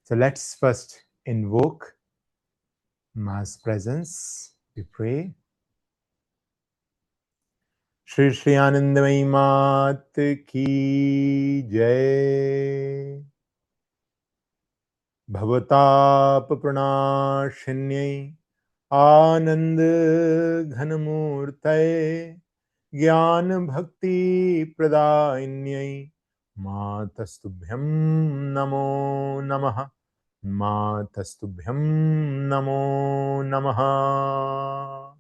So let's first invoke Ma's presence. We pray. Shri Shri Anandamayi Mat ki Jai. Bhavatap Pranashinyai Anand Ghanamurtaye Jnana Bhakti Pradainyai Matastubhyam Namo Namaha Matastubhyam Namo Namaha.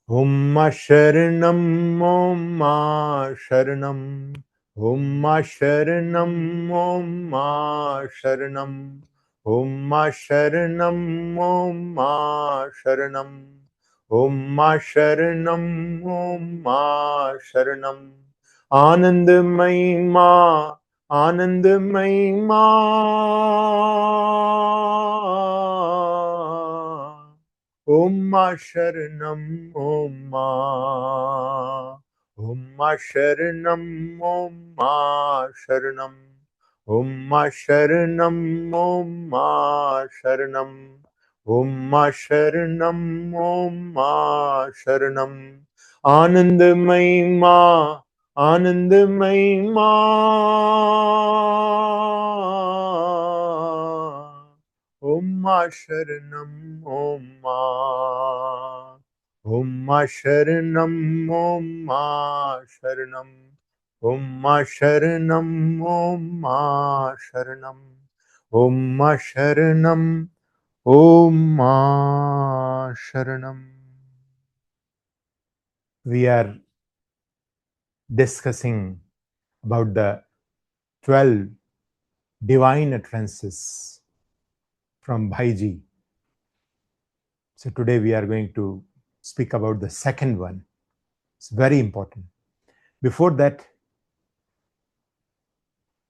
Om Sharanam Om Sharanam Om Sharanam Om Sharanam Om Sharanam Om Sharanam Om Sharanam Om Sharanam Anandmayi Ma Anandmayi Ma Om Sharanam Om Om Sharanam Om Sharanam Om Sharanam Om Sharanam Om Sharanam Om Sharanam Anandmayi Ma Anandmayi Ma Om Sharanam Om Om Sharanam Om Sharanam Om Sharanam Om Sharanam Om Sharanam Om Sharanam. We are discussing about the 12 divine utterances from Bhaiji. So today we are going to speak about the second one. It's very important. Before that,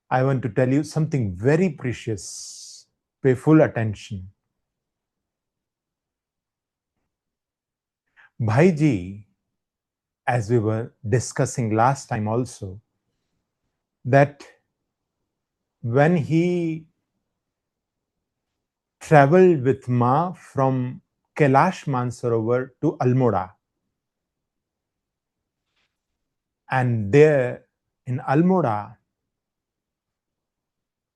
I want to tell you something very precious. Pay full attention. Bhaiji, as we were discussing last time also, that when he traveled with Ma from Kailash Mansarovar to Almora, and there in Almora,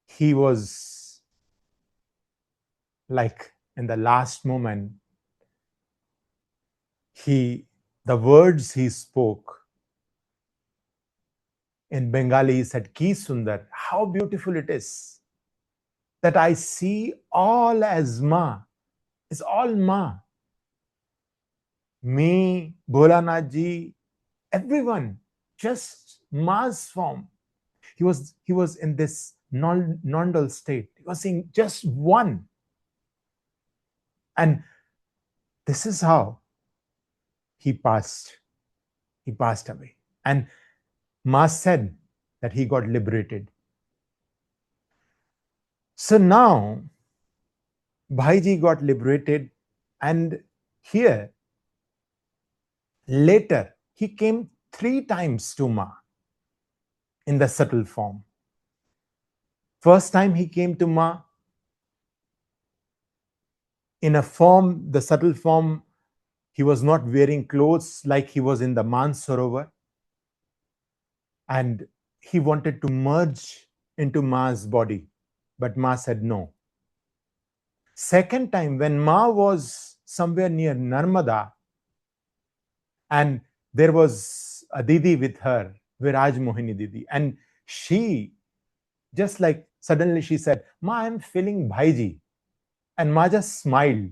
he was like in the last moment, the words he spoke in Bengali, he said, Ki Sundar, how beautiful it is that I see all as Ma. It's all Ma. Me, Bholanath ji, everyone, just Ma's form. He was in this non-dual state. He was seeing just one. And this is how he passed. He passed away. And Ma said that he got liberated. So now, Bhaiji got liberated, and here, later, he came 3 times to Ma in the subtle form. First time he came to Ma in a form, the subtle form, he was not wearing clothes like he was in the Mansarovar, and he wanted to merge into Ma's body, but Ma said no. Second time, when Ma was somewhere near Narmada, and there was a Didi with her, Viraj Mohini Didi, and she, just like suddenly she said, Ma, I'm feeling Bhaiji. And Ma just smiled.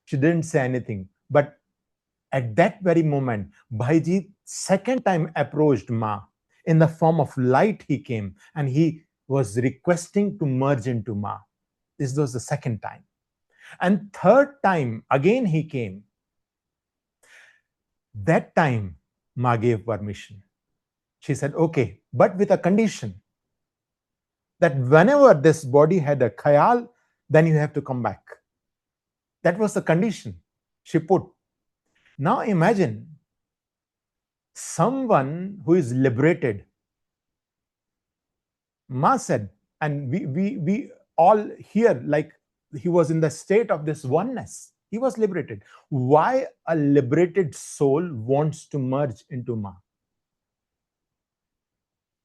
She didn't say anything. But at that very moment, Bhaiji second time approached Ma. In the form of light he came, and he was requesting to merge into Ma. This was the second time. And third time, again he came. That time, Ma gave permission. She said, okay, but with a condition that whenever this body had a khayal, then you have to come back. That was the condition she put. Now imagine someone who is liberated. Ma said, and we all here, like he was in the state of this oneness. He was liberated. Why a liberated soul wants to merge into Ma?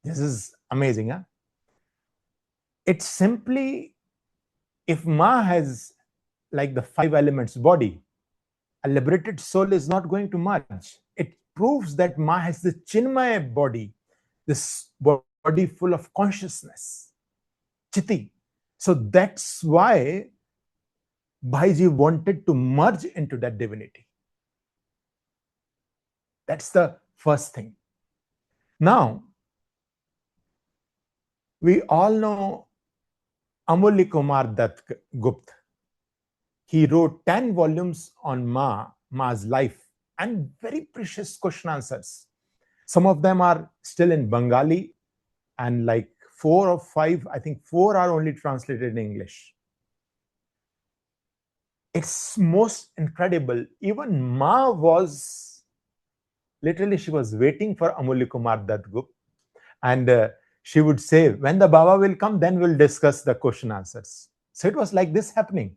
This is amazing, huh? It's simply, if Ma has like the 5 elements body, a liberated soul is not going to merge. It proves that Ma has the Chinmaya body, this body full of consciousness, Chiti. So that's why Bhaiji wanted to merge into that divinity. That's the first thing. Now, we all know Amulya Kumar Dutt Gupta. He wrote 10 volumes on Ma's life, and very precious question answers. Some of them are still in Bengali, and like 4 or 5, I think 4 are only translated in English. It's most incredible. Even Ma was, literally, she was waiting for Amulya Kumar Dutt Gupta, and she would say, when the Baba will come, then we'll discuss the question answers. So it was like this happening.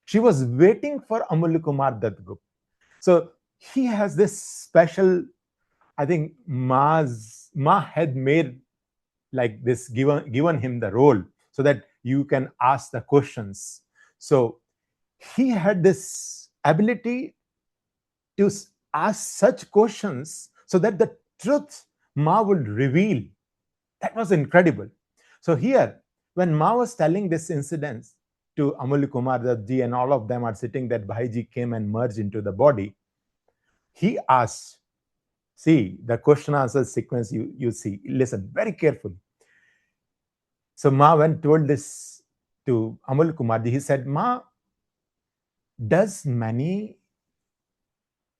She was waiting for Amulya Kumar Dutt Gupta. So he has this special, I think Ma had made like this, given him the role so that you can ask the questions. So he had this ability to ask such questions so that the truth Ma would reveal. That was incredible. So here, when Ma was telling this incident to Amulya Kumar Dutt ji, and all of them are sitting, that Bhaiji came and merged into the body, he asked, see the question answer sequence, you see, listen very carefully. So Ma, when told this to Amulya Kumar ji, he said, Ma, does many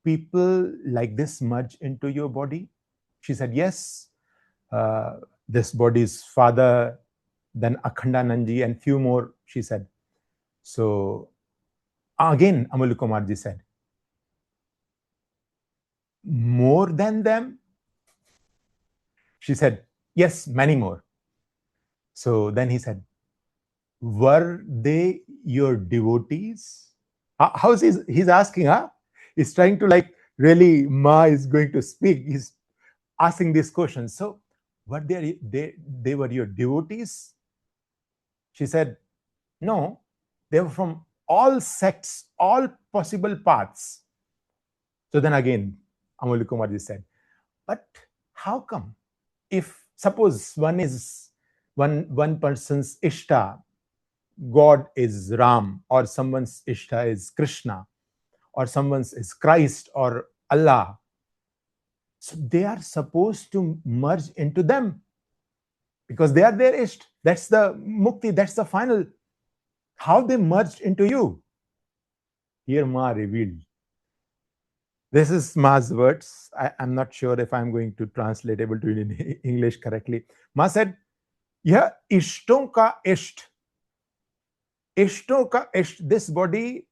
people like this merge into your body? She said, yes. This body's father, then Akhandanandji, and few more, she said. So again, Amulya Kumar ji said, more than them? She said, yes, many more. So then he said, were they your devotees? How's he's asking, huh? He's trying to, like, really, Ma is going to speak. He's asking these questions. So, were they were your devotees? She said, no, they were from all sects, all possible paths. So then again, Amulya Kumar ji said, but how come? If suppose one person's Ishta God is Ram, or someone's Ishta is Krishna, or someone's is Christ or Allah, so they are supposed to merge into them because they are their Isht. That's the Mukti, that's the final. How they merged into you? Here Ma revealed. This is Ma's words. I'm not sure if I'm going to translate able to in English correctly. Ma said, yeah, Ishton ka Isht. Ishton ka Isht. This body,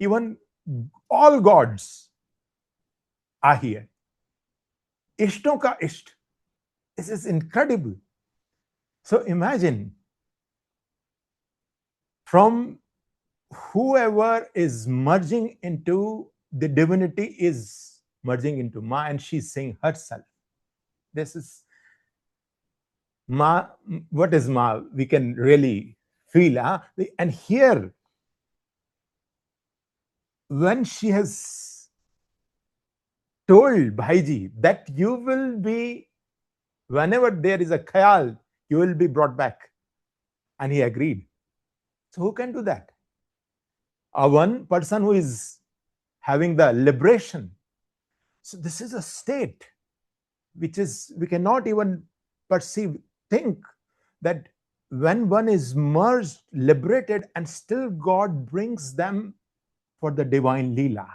even all gods are here. Ishton ka Isht. This is incredible. So imagine, from whoever is merging into the divinity is merging into Ma, and she's saying herself. This is Ma. What is Ma? We can really feel. Huh? And here, when she has told Bhaiji that you will be, whenever there is a khayal, you will be brought back. And he agreed. So who can do that? One person who is having the liberation. So this is a state which is, we cannot even perceive, think that when one is merged, liberated, and still God brings them for the divine Leela.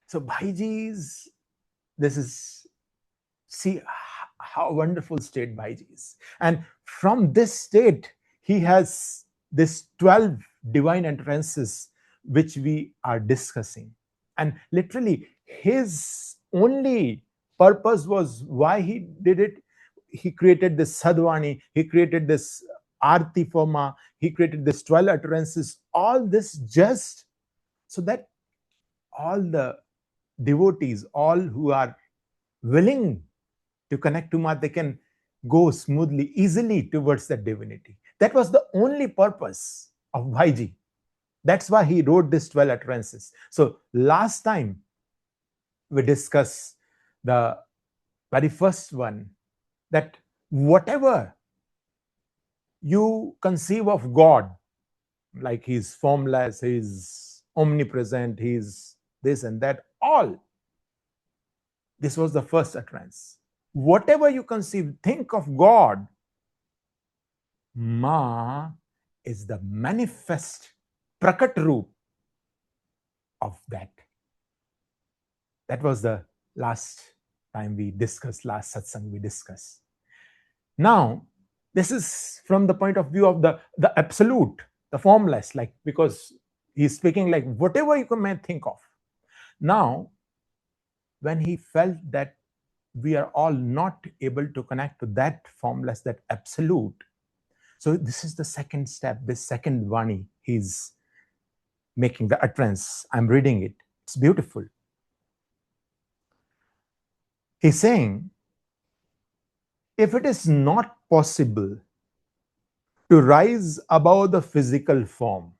So Bhaiji's, this is, see how wonderful state Bhaiji is. And from this state, he has this 12 divine entrances which we are discussing. And literally, his only purpose was why he did it. He created this Sadvani, he created this Aarti for Ma. He created this 12 utterances. All this just so that all the devotees, all who are willing to connect to Ma, they can go smoothly, easily towards that divinity. That was the only purpose of Bhaiji. That's why he wrote this 12 utterances. So last time we discussed the very first one, that whatever you conceive of God, like he's formless, he's omnipresent, he's this and that, all. This was the first utterance. Whatever you conceive, think of God, Ma is the manifest prakat roop of that. That was the last time we discussed, last satsang we discussed. Now, this is from the point of view of the absolute, the formless, like, because he's speaking like whatever you may think of. Now, when he felt that we are all not able to connect to that formless, that absolute, so this is the second step, this second Vani, he's making the utterance. I'm reading it. It's beautiful. He's saying, if it is not possible to rise above the physical form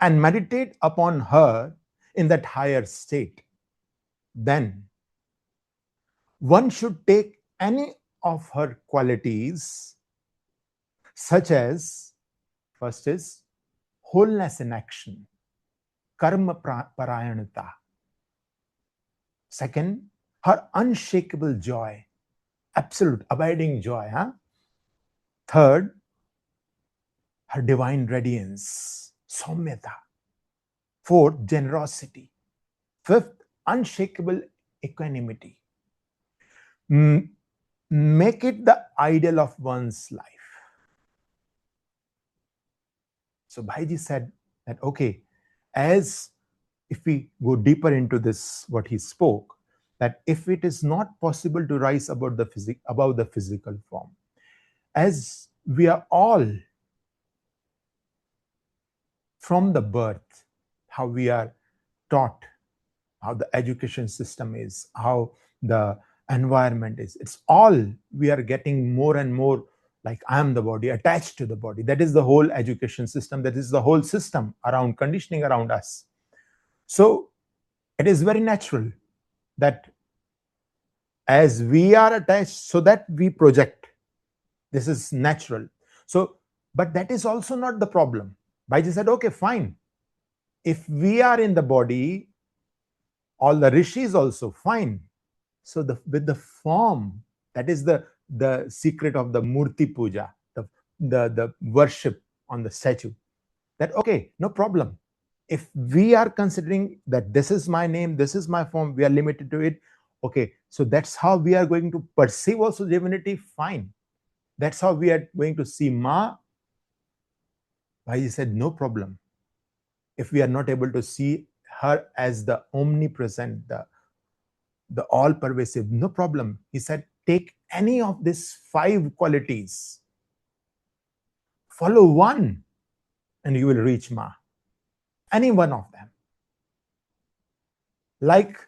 and meditate upon her in that higher state, then one should take any of her qualities, such as, first is wholeness in action, karma parayanata. Second, her unshakable joy, absolute abiding joy. Third, her divine radiance, saumyata. Fourth, generosity. Fifth, unshakable equanimity. Make it the ideal of one's life. So Bhaiji said that, okay, as if we go deeper into this, what he spoke, that if it is not possible to rise above the physical form, as we are all from the birth, how we are taught, how the education system is, how the environment is, it's all, we are getting more and more like I am the body, attached to the body. That is the whole education system. That is the whole system around conditioning around us. So it is very natural that as we are attached, so that we project. This is natural. So, but that is also not the problem. Bhaiji said, okay, fine. If we are in the body, all the rishis also, fine. So with the form, that is the secret of the murti puja, the worship on the statue. That, okay, no problem. If we are considering that this is my name, this is my form, we are limited to it. Okay, so that's how we are going to perceive also divinity, fine. That's how we are going to see Ma. Bhaiji said, no problem. If we are not able to see her as the omnipresent, the all-pervasive, no problem. He said, take any of these 5 qualities, follow one, and you will reach Ma. Any one of them. Like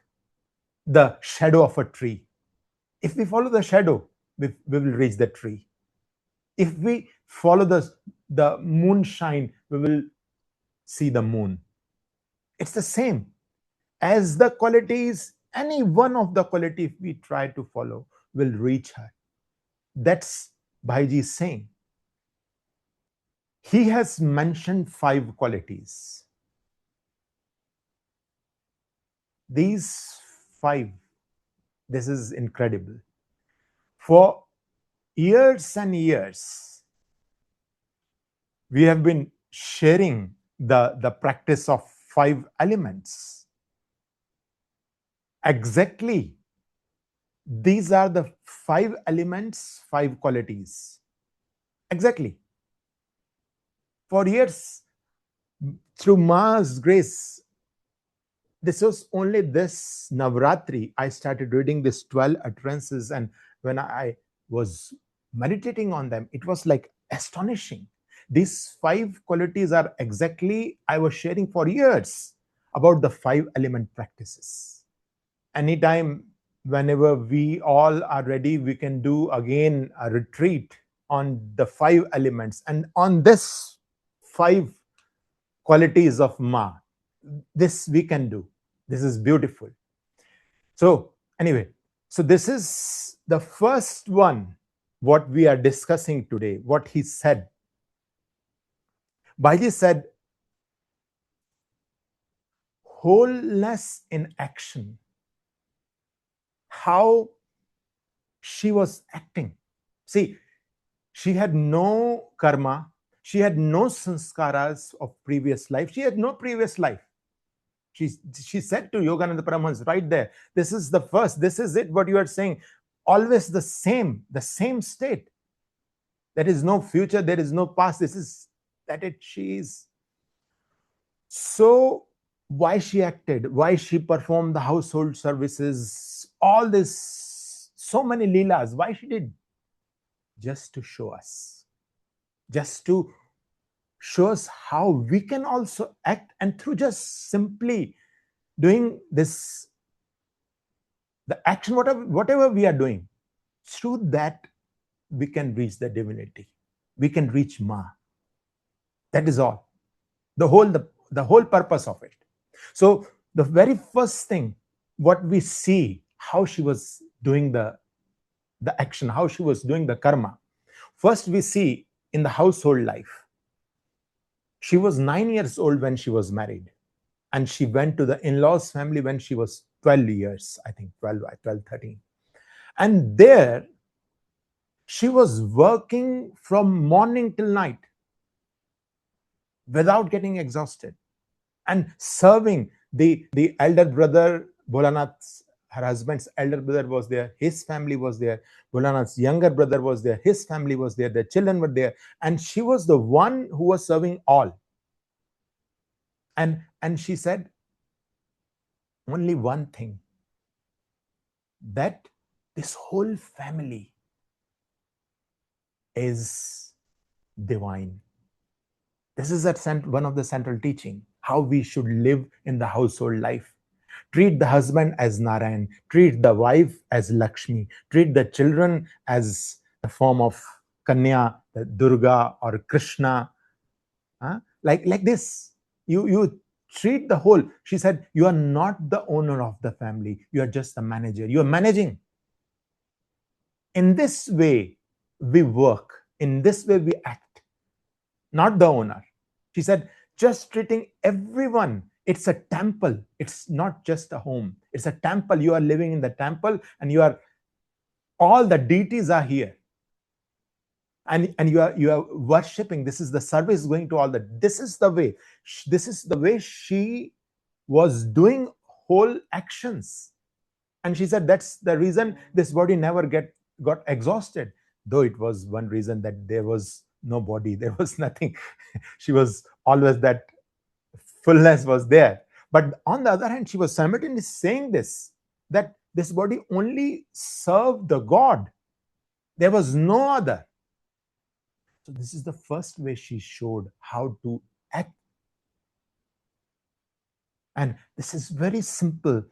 the shadow of a tree. If we follow the shadow, we will reach the tree. If we follow the moonshine, we will see the moon. It's the same. As the qualities, any one of the qualities we try to follow will reach her. That's Bhaiji saying. He has mentioned 5 qualities. These 5, this is incredible. For years and years, we have been sharing the practice of 5 elements. Exactly. These are the 5 elements, 5 qualities. Exactly. For years, through Ma's grace, this was only this Navratri, I started reading this 12 utterances, and when I was meditating on them, it was like astonishing. These 5 qualities are exactly, I was sharing for years about the 5 element practices. Anytime, whenever we all are ready, we can do again a retreat on the 5 elements and on this 5 qualities of Ma. This we can do. This is beautiful. So anyway, so this is the first one, what we are discussing today, what he said. Bhaiji said, wholeness in action. How she was acting. See, she had no karma. She had no sanskaras of previous life. She had no previous life. She said to Yogananda Paramahansa right there, this is the first, this is it, what you are saying. Always the same state. There is no future, there is no past. This is that it she is. So why she acted, why she performed the household services, all this, so many leelas, why she did? Just to show us. Just to show us how we can also act, and through just simply doing this, the action, whatever we are doing, through that we can reach the divinity. We can reach Ma. That is all. The whole purpose of it. So the very first thing, what we see, how she was doing the action, how she was doing the karma. First we see in the household life. She was 9 years old when she was married, and she went to the in-laws family when she was 12 years, I think 12, 13. And there she was working from morning till night without getting exhausted, and serving the elder brother, Bholanath's, her husband's elder brother was there, his family was there, Bholanath's younger brother was there, his family was there, their children were there, and she was the one who was serving all. And she said only one thing, that this whole family is divine. This is one of the central teaching, how we should live in the household life. Treat the husband as Narayan, treat the wife as Lakshmi, treat the children as the form of Kanya, the Durga or Krishna. Like this. You treat the whole. She said, you are not the owner of the family. You are just the manager. You are managing. In this way, we work. In this way, we act. Not the owner. She said, just treating everyone. It's a temple. It's not just a home. It's a temple. You are living in the temple, and all the deities are here. And you are worshipping. This is the service going to all that. This is the way. This is the way she was doing whole actions. And she said that's the reason this body never got exhausted. Though it was one reason, that there was no body, there was nothing. She was always, that fullness was there. But on the other hand, she was simultaneously saying this, that this body only served the God. There was no other. So this is the first way she showed how to act. And this is very simple.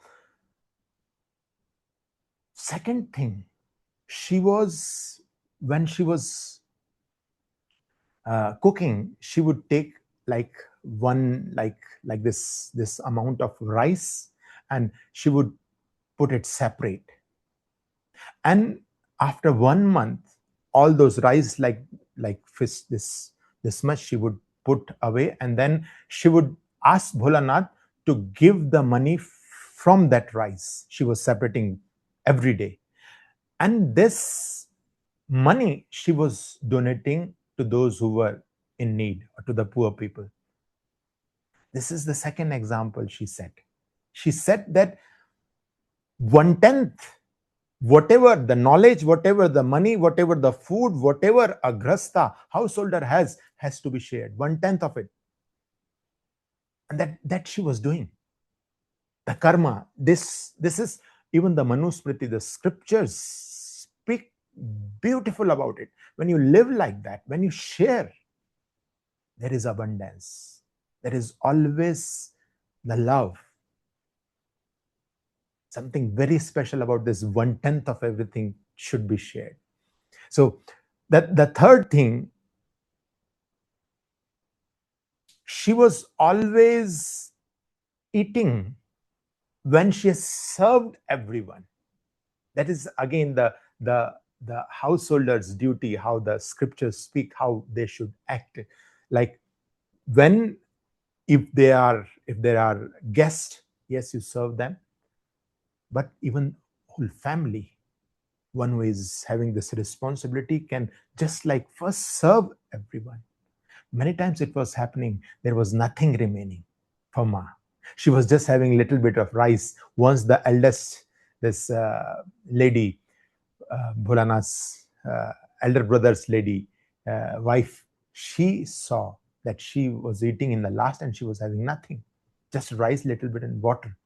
Second thing, when she was cooking, she would take like this amount of rice, and she would put it separate. And after 1 month, all those rice, like fish, this much she would put away, and then she would ask Bholanath to give the money from that rice she was separating every day. And this money she was donating to those who were in need, or to the poor people. This is the second example she said. She said that 1/10, whatever the knowledge, whatever the money, whatever the food, whatever a grasta, householder has to be shared. 1/10 of it. And that she was doing. The karma, this is even the Manusmriti, the scriptures speak beautiful about it. When you live like that, when you share, there is abundance. There is always the love. Something very special about this 1/10 of everything should be shared. So that the third thing, she was always eating when she has served everyone. That is again the householder's duty, how the scriptures speak, how they should act. Like when, if there are guests, yes, you serve them, but even whole family, one who is having this responsibility can just like first serve everyone. Many times it was happening, there was nothing remaining for Ma. She was just having a little bit of rice. Once the eldest, this lady, Bholanath's elder brother's lady, wife, she saw that she was eating in the last and she was having nothing, just rice, little bit, and water.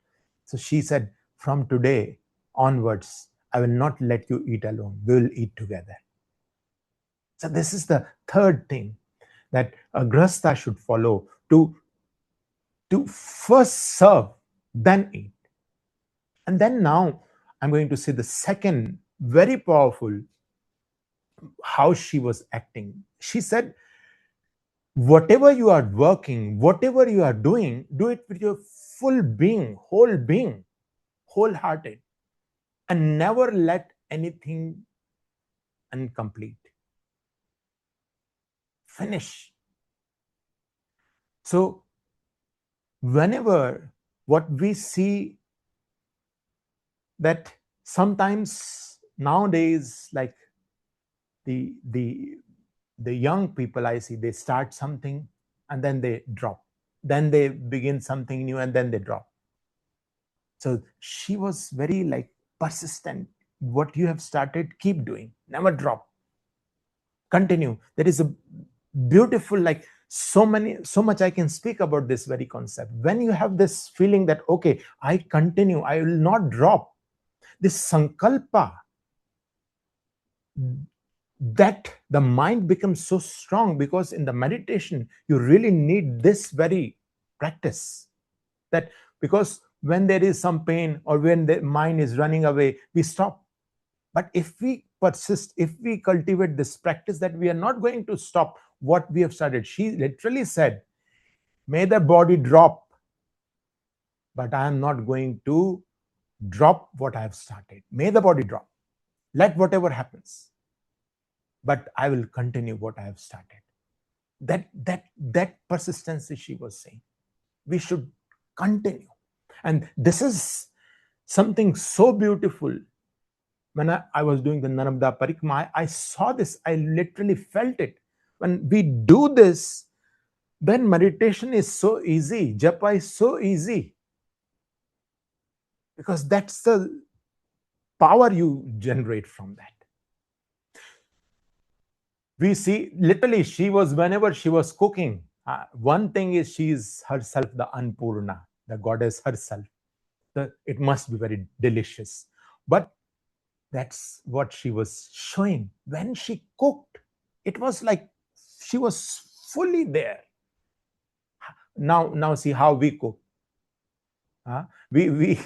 So she said, from today onwards, I will not let you eat alone. We will eat together. So this is the third thing that a grahastha should follow, to first serve, then eat. And then now I'm going to say the second very powerful, how she was acting. She said, whatever you are working, whatever you are doing, do it with your full being, wholehearted, and never let anything incomplete. Finish. So whenever what we see, that sometimes nowadays, like the young people I see, they start something and then they drop, then they begin something new and then they drop. So she was very like persistent. What you have started, keep doing, never drop, continue. There is a beautiful, like so much I can speak about this very concept. When you have this feeling that, okay, I continue, I will not drop, this sankalpa, that the mind becomes so strong, because in the meditation you really need this very practice. That because when there is some pain or when the mind is running away, we stop. But if we persist, if we cultivate this practice, that we are not going to stop what we have started. She literally said, may the body drop, but I am not going to drop what I have started. May the body drop, let whatever happens, but I will continue what I have started. That persistency she was saying, we should continue. And this is something so beautiful. When I was doing the Narmada Parikrama, I saw this, I literally felt it. When we do this, then meditation is so easy, japa is so easy, because that's the power you generate from that. We see literally, she was, whenever she was cooking, one thing is, she is herself the Anpurna, the goddess herself. It must be very delicious. But that's what she was showing. When she cooked, it was like she was fully there. Now see how we cook. We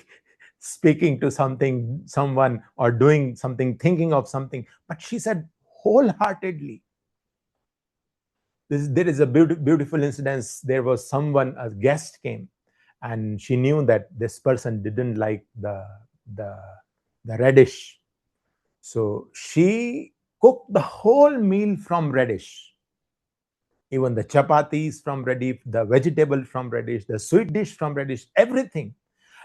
speaking to someone, or doing something, thinking of something, but she said wholeheartedly. There is a beautiful incident. There was someone, a guest came, and she knew that this person didn't like the radish. So she cooked the whole meal from radish, even the chapatis from radish, the vegetable from radish, the sweet dish from radish, everything.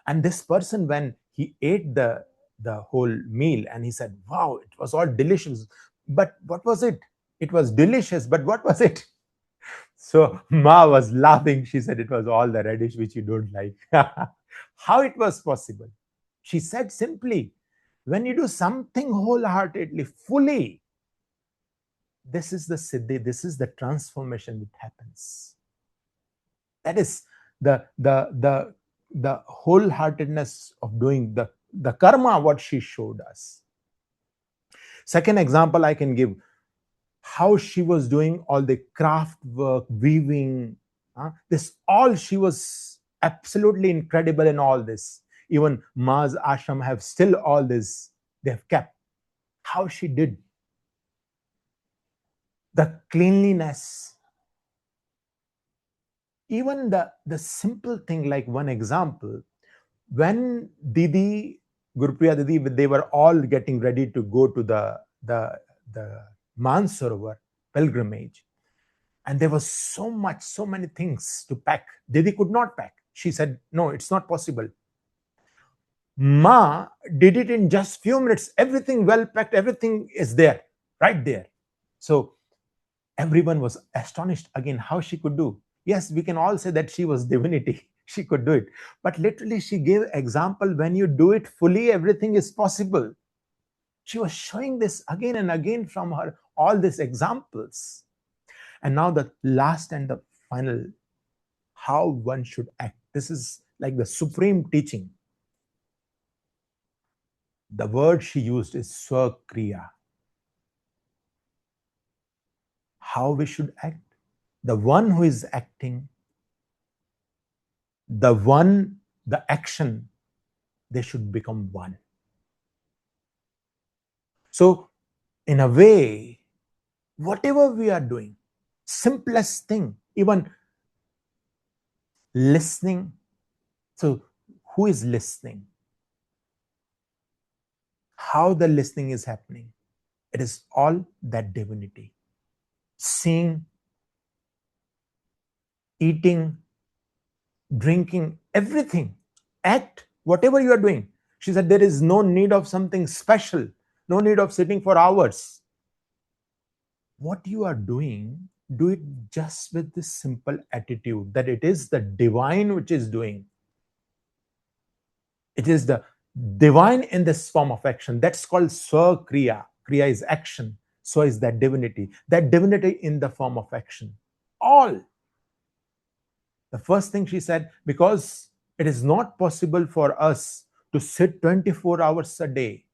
And this person, when he ate the whole meal, and he said, wow, it was all delicious, but what was it? It was delicious, but what was it? So Ma was laughing. She said, it was all the radish which you don't like. How it was possible? She said simply, when you do something wholeheartedly, fully, this is the siddhi, this is the transformation that happens. That is the wholeheartedness of doing the karma, what she showed us. Second example I can give, how she was doing all the craft work, weaving. This all, she was absolutely incredible in all this. Even Ma's ashram have still all this, they have kept. How she did. The cleanliness. Even the simple thing, like one example, when Didi, Gurupriya Didi, they were all getting ready to go to the Mansarovar pilgrimage, and there was so many things to pack. Didi could not pack. She said, no, it's not possible. Ma did it in just few minutes. Everything well packed, everything is there, right there. So everyone was astonished again how she could do. Yes, we can all say that she was divinity. She could do it. But literally, she gave example, when you do it fully, everything is possible. She was showing this again and again from her, all these examples. And now the last and the final, how one should act. This is like the supreme teaching. The word she used is swakriya. How we should act. The one who is acting, the action, they should become one. So, in a way, whatever we are doing, simplest thing, even listening. So, who is listening? How the listening is happening? It is all that divinity. Seeing, eating, drinking, everything. Act, whatever you are doing. She said there is no need of something special, no need of sitting for hours. What you are doing, do it just with this simple attitude that it is the divine which is doing. It is the divine in this form of action. That's called swakriya. Kriya is action. So is that divinity. That divinity in the form of action. All. The first thing she said, because it is not possible for us to sit 24 hours a day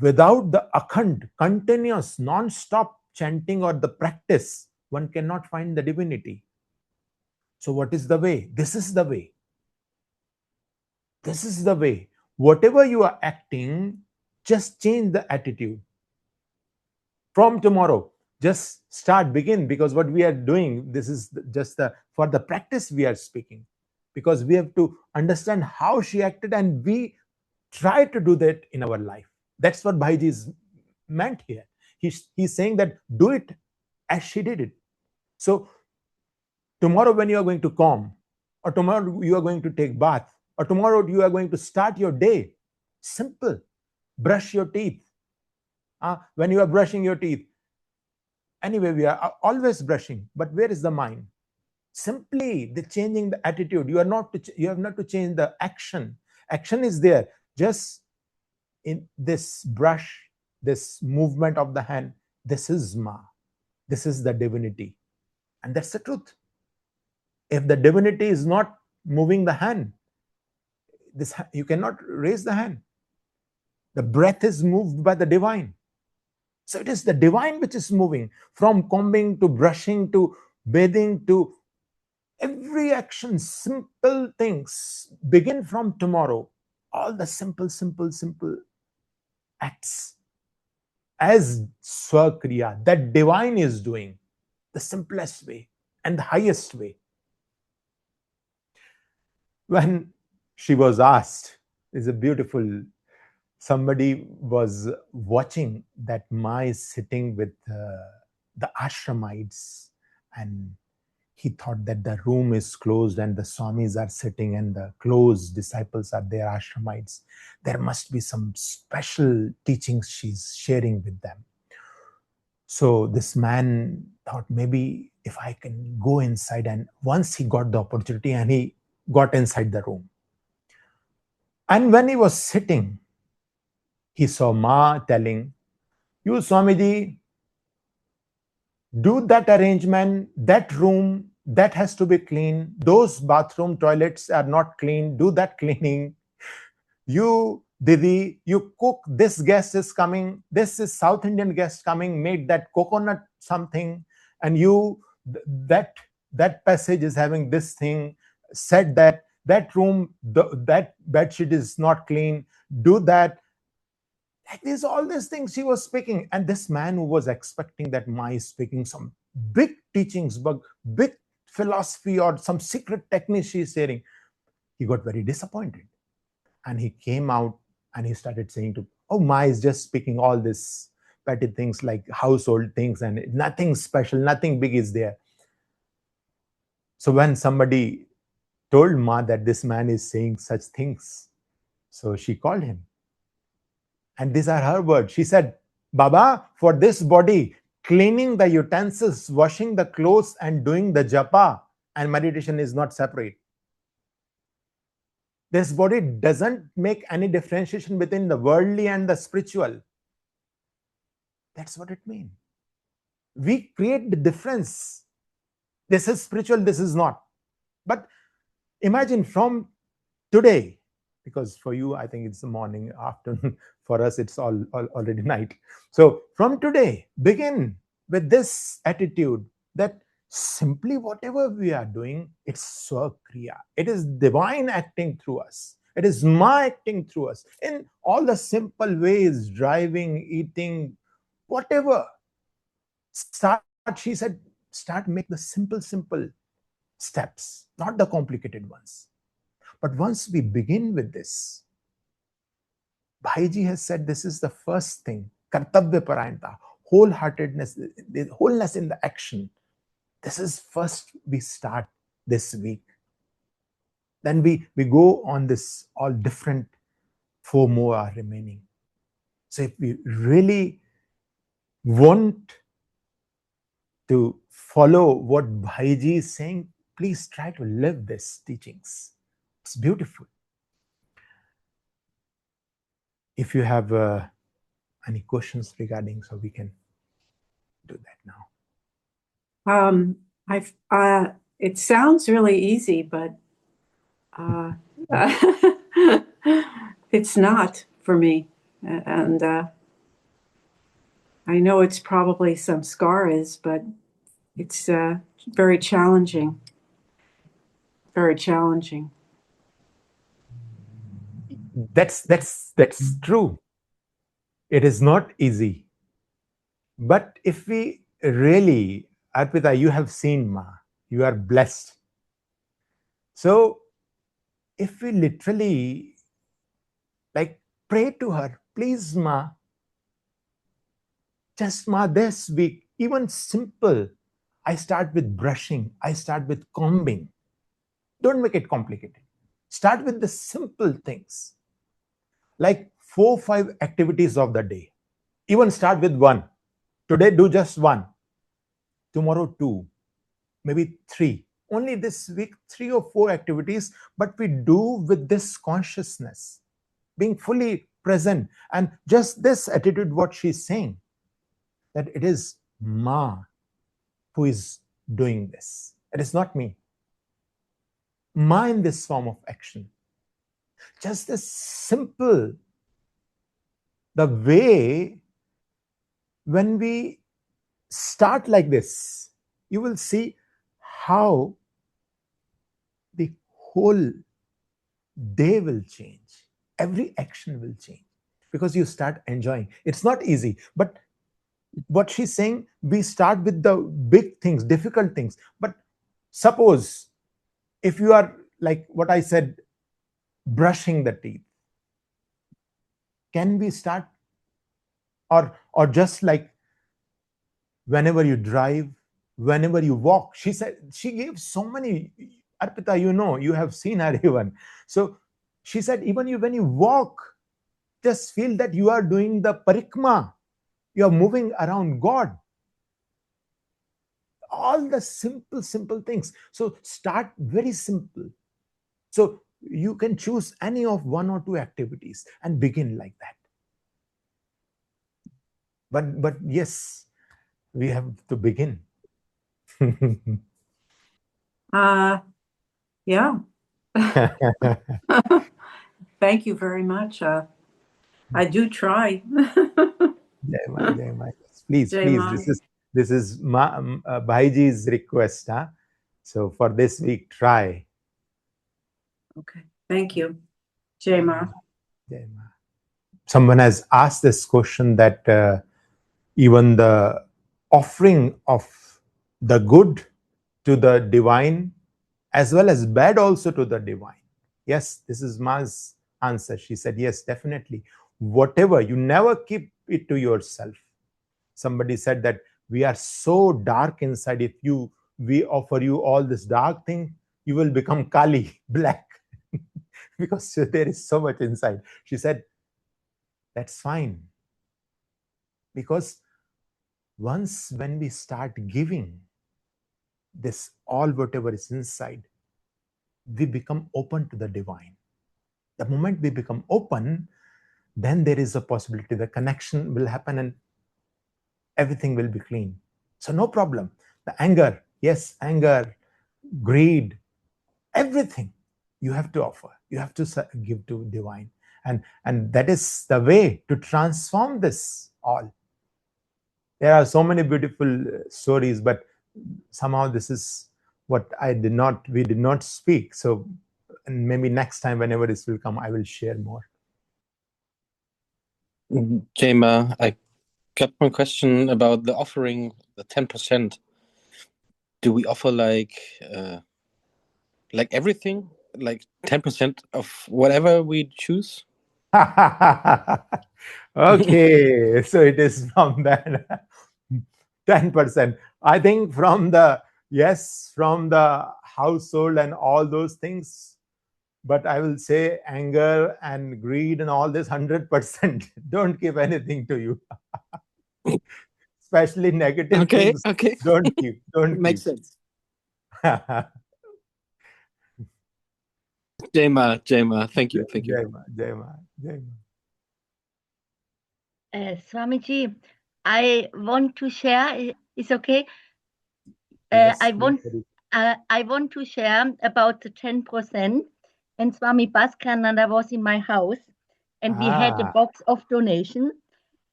without the akhand, continuous, non-stop chanting or the practice, one cannot find the divinity. So what is the way? This is the way. This is the way. Whatever you are acting, just change the attitude. From tomorrow, just start, begin, because what we are doing, this is just for the practice we are speaking, because we have to understand how she acted, and we try to do that in our life. That's what Bhaiji is meant here. He's saying that do it as she did it. So tomorrow when you are going to comb, or tomorrow you are going to take bath, or tomorrow you are going to start your day, simple, brush your teeth. When you are brushing your teeth, anyway, we are always brushing, but where is the mind? Simply the changing the attitude. You have not to change the action. Action is there. Just in this brush, this movement of the hand, this is Ma. This is the divinity. And that's the truth. If the divinity is not moving the hand, you cannot raise the hand. The breath is moved by the divine. So it is the divine which is moving, from combing to brushing to bathing to every action, simple things. Begin from tomorrow. All the simple acts as swakriya, that divine is doing, the simplest way and the highest way. When she was asked, is a beautiful, somebody was watching that Ma is sitting with the ashramites, and he thought that the room is closed and the Swamis are sitting and the close disciples are there, ashramites. There must be some special teachings she's sharing with them. So this man thought, maybe if I can go inside, and once he got the opportunity and he got inside the room. And when he was sitting, he saw Ma telling, you Swamiji, do that arrangement, that room, that has to be clean. Those bathroom toilets are not clean. Do that cleaning. You Didi, you cook, this guest is coming, this is South Indian guest coming, made that coconut something, and you, that passage is having this thing, said that room, that bed sheet is not clean, do that. Like this, all these things she was speaking. And this man who was expecting that Ma is speaking some big teachings, but big philosophy or some secret technique she is sharing, he got very disappointed. And he came out and he started saying to, oh, Ma is just speaking all this petty things like household things and nothing special, nothing big is there. So when somebody told Ma that this man is saying such things, so she called him. And these are her words. She said, Baba, for this body, cleaning the utensils, washing the clothes, and doing the japa and meditation is not separate. This body doesn't make any differentiation between the worldly and the spiritual. That's what it means. We create the difference. This is spiritual, this is not. But imagine from today, because for you, I think it's the morning, afternoon. For us, it's already night. So from today, begin with this attitude that simply whatever we are doing, it's Swakriya. It is divine acting through us. It is Ma acting through us in all the simple ways, driving, eating, whatever. Start, she said, start make the simple steps, not the complicated ones. But once we begin with this, Bhaiji has said this is the first thing, kartavya parayanta, wholeheartedness, the wholeness in the action. This is first we start this week. Then we go on this, all different 4 more are remaining. So if we really want to follow what Bhaiji is saying, please try to live these teachings. It's beautiful. If you have any questions regarding, so we can do that now. It sounds really easy, but it's not for me. And I know it's probably some scar is, but it's very challenging. Very challenging. That's true. It is not easy. But if we really, Arpita, you have seen Ma, you are blessed. So if we literally like pray to her, please Ma, just Ma, this week, even simple, I start with brushing, I start with combing. Don't make it complicated. Start with the simple things, like 4 5 activities of the day. Even start with 1. Today do just 1, tomorrow 2, maybe 3. Only this week 3 or 4 activities, but we do with this consciousness, being fully present. And just this attitude, what she's saying, that it is Ma who is doing this. It is not me. Ma in this form of action. Just this simple, the way when we start like this, you will see how the whole day will change. Every action will change because you start enjoying. It's not easy, but what she's saying, we start with the big things, difficult things. But suppose if you are like what I said, brushing the teeth, can we start? Or just like whenever you drive, whenever you walk, she said, she gave so many, Arpita, you have seen her even. So she said, even when you walk, just feel that you are doing the parikma, you are moving around God. All the simple things. So start very simple. So you can choose any of 1 or 2 activities and begin like that. But yes, we have to begin. Yeah. Thank you very much. I do try. Jai Ma, Jai Ma. Please, Jai please. Ma. This is Bhaiji's request. Huh? So for this week, try. Okay. Thank you. Jai Ma. Jai Ma. Someone has asked this question that even the offering of the good to the divine as well as bad also to the divine. Yes, this is Ma's answer. She said, yes, definitely. Whatever, you never keep it to yourself. Somebody said that we are so dark inside. If we offer you all this dark thing, you will become Kali, black, because there is so much inside. She said, that's fine. Because once when we start giving this all whatever is inside, we become open to the divine. The moment we become open, then there is a possibility the connection will happen and everything will be clean. So no problem. The anger, yes, anger, greed, everything you have to offer. You have to give to divine. And that is the way to transform this all. There are so many beautiful stories, but somehow this is what we did not speak. So maybe next time, whenever this will come, I will share more. Jai Ma, I got one question about the offering, the 10%. Do we offer like everything, like 10% of whatever we choose? Okay, so it is from that 10%. I think from the household and all those things, but I will say anger and greed and all this 100%. Don't give anything to you. Especially negative things. Okay. Don't keep. Makes sense. Jai Ma, thank you. Jai Ma. Swamiji, I want to share. It's okay. Yes, I want to share about the 10%. And Swami Bhaskananda was in my house, and we had a box of donation.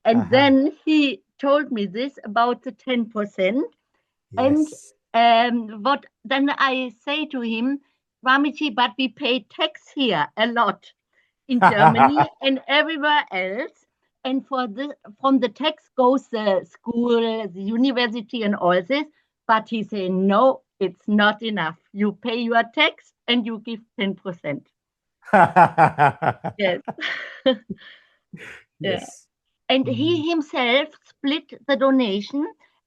And then he told me this about the 10%. Yes. And what then I say to him, Swamiji, but we pay tax here a lot in Germany and everywhere else. And from the tax goes the school, the university, and all this. But he said, no, it's not enough. You pay your tax and you give 10%. Yes. Yes. And he himself split the donation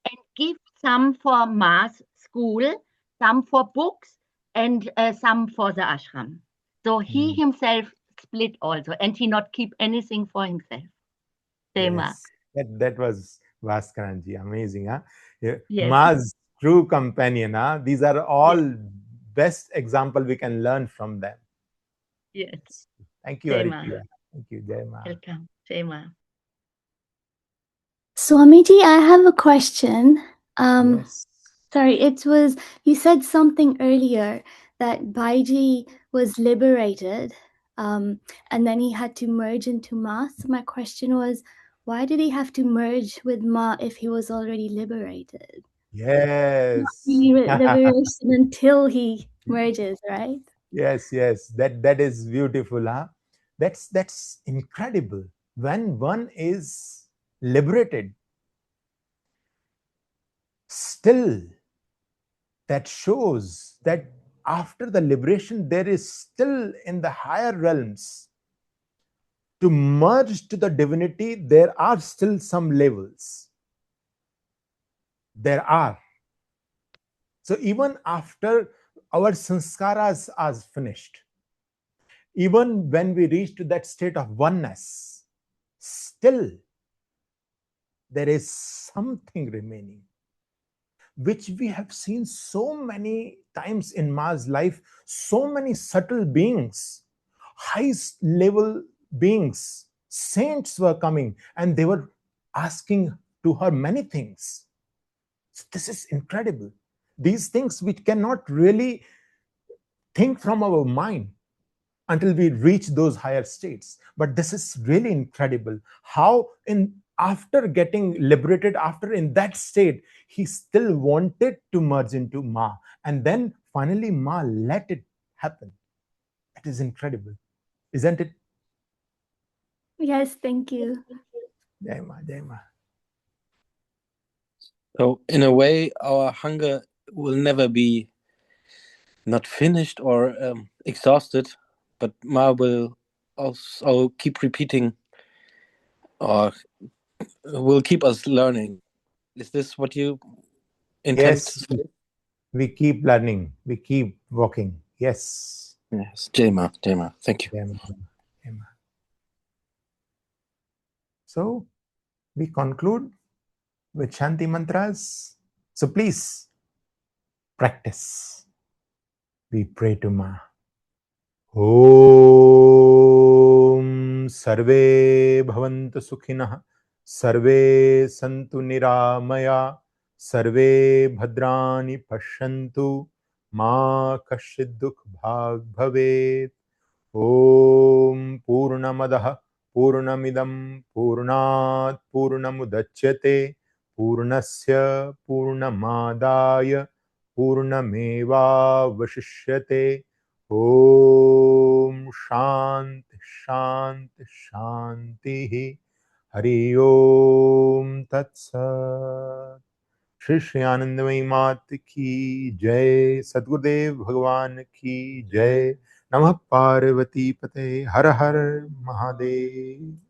and give some for mass school, some for books, and some for the ashram. So he himself split also, and he not keep anything for himself. Yes. That was Bhaskaranji. Amazing, huh? Yes. Ma's true companion, huh? These are all best example we can learn from them. Yes. Thank you, Haripriya. Thank you, Jai Ma. Welcome, Jai Ma. Swamiji, I have a question. Yes. Sorry, you said something earlier that Bhaiji was liberated, and then he had to merge into Ma. So my question was, why did he have to merge with Ma if he was already liberated? Yes. Liberation until he merges, right? Yes. That is beautiful, huh? That's incredible. When one is liberated, still that shows that after the liberation, there is still in the higher realms to merge to the divinity, there are still some levels. There are. So even after our sanskaras are finished, even when we reach to that state of oneness, still there is something remaining, which we have seen so many times in Ma's life. So many subtle beings, high level beings, saints were coming and they were asking to her many things. So this is incredible. These things which cannot really think from our mind. until we reach those higher states. But this is really incredible how after getting liberated, after in that state, he still wanted to merge into Ma. And then finally Ma let it happen. It is incredible, isn't it? Yes, thank you. Jai Ma, Jai Ma. So in a way, our hunger will never be not finished or exhausted, but Ma will also keep repeating or will keep us learning. Is this what you intend to Yes, say? we keep learning, we keep walking. Yes. Yes, Jai Ma, Jai Ma. Thank you. Jai Ma, Jai Ma. So we conclude with Shanti mantras. So please practice. We pray to Ma. Om Sarve Bhavantu Sukhinah, Sarve Santu Niramaya, Sarve Bhadrani Pashyantu, Ma Kashid Dukh Bhag Bhavet. Om Purnamadah Purnamidam Purnat Purnamudachyate Purnasya Purnamadaya Purnameva Vashishyate. Om Shanti Shanti Shanti. Hari Om Tat Sat. Shri आनंदमयी मात की जय, सद्गुरुदेव भगवान की जय। नमः पार्वती पते, हर हर महादेव।